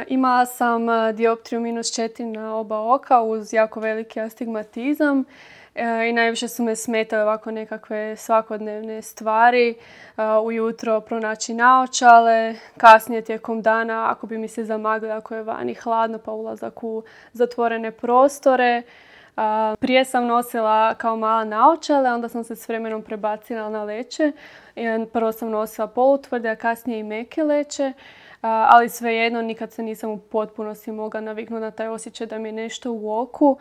Imala sam dioptriju -4 na oba oka uz jako veliki astigmatizam i najviše su me smetale ovako nekakve svakodnevne stvari. Ujutro pronaći naočale, kasnije tijekom dana ako bi mi se zamaglilo, ako je vani hladno pa ulazak u zatvorene prostore. Prije sam nosila kao mala naočale, onda sam se s vremenom prebacila na leće. Prvo sam nosila polutvrde, a kasnije i meke leće. Ali svejedno nikad se nisam u potpunosti mogla naviknuti na taj osjećaj da mi je nešto u oku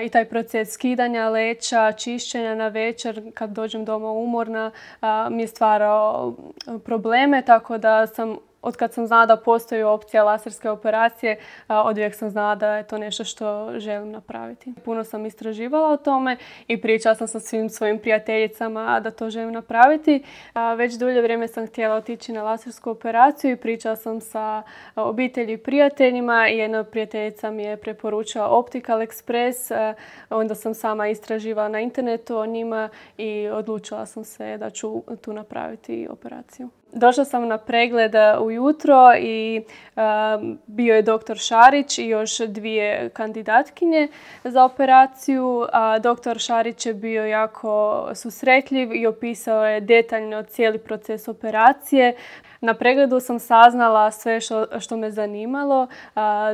i taj proces skidanja leća, čišćenja na večer kad dođem doma umorna mi je stvarao probleme, tako da od kad sam znala da postoji opcija laserske operacije, oduvijek sam znala da je to nešto što želim napraviti. Puno sam istraživala o tome i pričala sam sa svim svojim prijateljicama da to želim napraviti. Već dulje vrijeme sam htjela otići na lasersku operaciju i pričala sam sa obitelji i prijateljima i jedna prijateljica mi je preporučila Optical Express. Onda sam sama istraživala na internetu o njima i odlučila sam se da ću tu napraviti operaciju. Došla sam na pregled ujutro i bio je dr. Šarić i još 2 kandidatkinje za operaciju. Dr. Šarić je bio jako susretljiv i opisao je detaljno cijeli proces operacije. Na pregledu sam saznala sve što me zanimalo.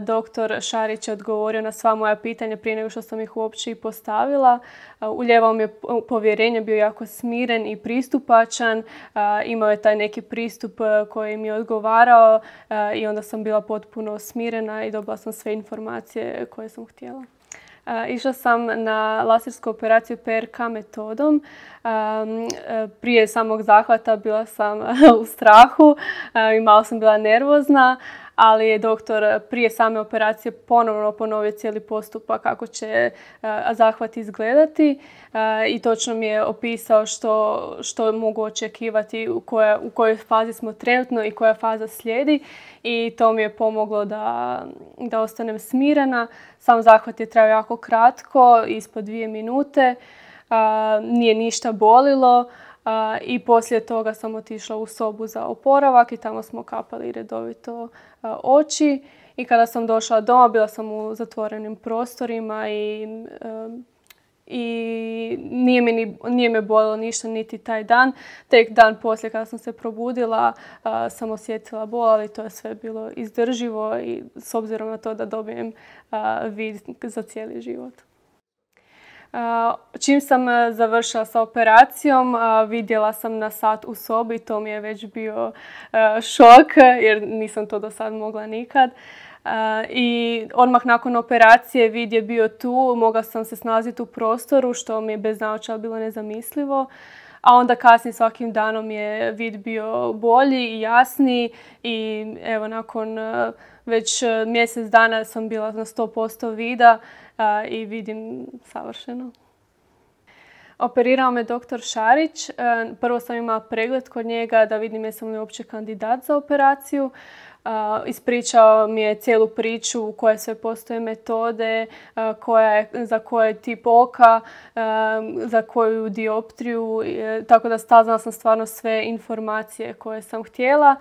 Dr. Šarić je odgovorio na sva moja pitanja prije nego što sam ih uopće i postavila. Ulijevao mi je povjerenje, bio jako smiren i pristupačan. Imao je taj neki pristup koji mi je odgovarao i onda sam bila potpuno smirena i dobila sam sve informacije koje sam htjela. Išla sam na lasersku operaciju PRK metodom. Prije samog zahvata bila sam u strahu i malo sam bila nervozna, ali je doktor prije same operacije ponovno ponovio cijeli postupak kako će zahvat izgledati i točno mi je opisao što mogu očekivati, u kojoj fazi smo trenutno i koja faza slijedi i to mi je pomoglo da ostanem smirena. Sam zahvat je trajao jako kratko, ispod 2 minute, nije ništa bolilo. I poslije toga sam otišla u sobu za oporavak i tamo smo kapali redovito oči. I kada sam došla doma, bila sam u zatvorenim prostorima i nije me bolilo ništa niti taj dan. Tek dan poslije kada sam se probudila sam osjetila bol, ali to je sve bilo izdrživo i s obzirom na to da dobijem vid za cijeli život. Čim sam završila sa operacijom, vidjela sam na sat u sobi. To mi je već bio šok jer nisam to do sad mogla nikad. I odmah nakon operacije vid je bio tu, mogla sam se snalaziti u prostoru što mi je bez naočala bilo nezamislivo. A onda kasnije svakim danom je vid bio bolji i jasniji i evo nakon već mjesec dana sam bila na 100% vida i vidim savršeno. Operirao me dr. Šarić. Prvo sam imala pregled kod njega da vidim jesam li uopće kandidat za operaciju. Ispričao mi je cijelu priču koje sve postoje metode, za koji tip oka, za koju dioptriju, tako da saznala sam stvarno sve informacije koje sam htjela.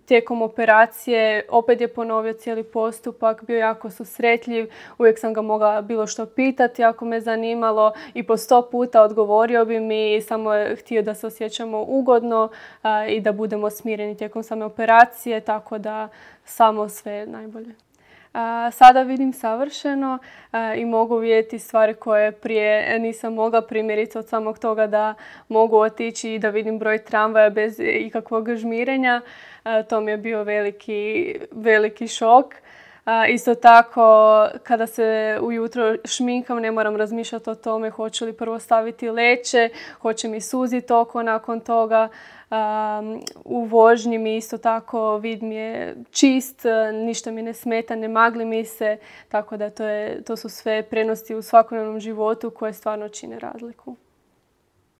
Tijekom operacije opet je ponovio cijeli postupak, bio jako susretljiv, uvijek sam ga mogla bilo što pitati ako me zanimalo i po 100 puta odgovorio bi mi, samo je htio da se osjećamo ugodno i da budemo smireni tijekom same operacije. Tako da samo sve najbolje. Sada vidim savršeno i mogu vidjeti stvari koje prije nisam mogla, primjerice od samog toga da mogu otići i da vidim broj tramvaja bez ikakvog žmirenja. To mi je bio veliki šok. Isto tako, kada se ujutro šminkam, ne moram razmišljati o tome hoću li prvo staviti leće, hoće mi suziti oko nakon toga. U vožnji mi isto tako vid mi je čist, ništa mi ne smeta, ne magli mi se, tako da to su sve prednosti u svakodnevnom životu koje stvarno čine razliku.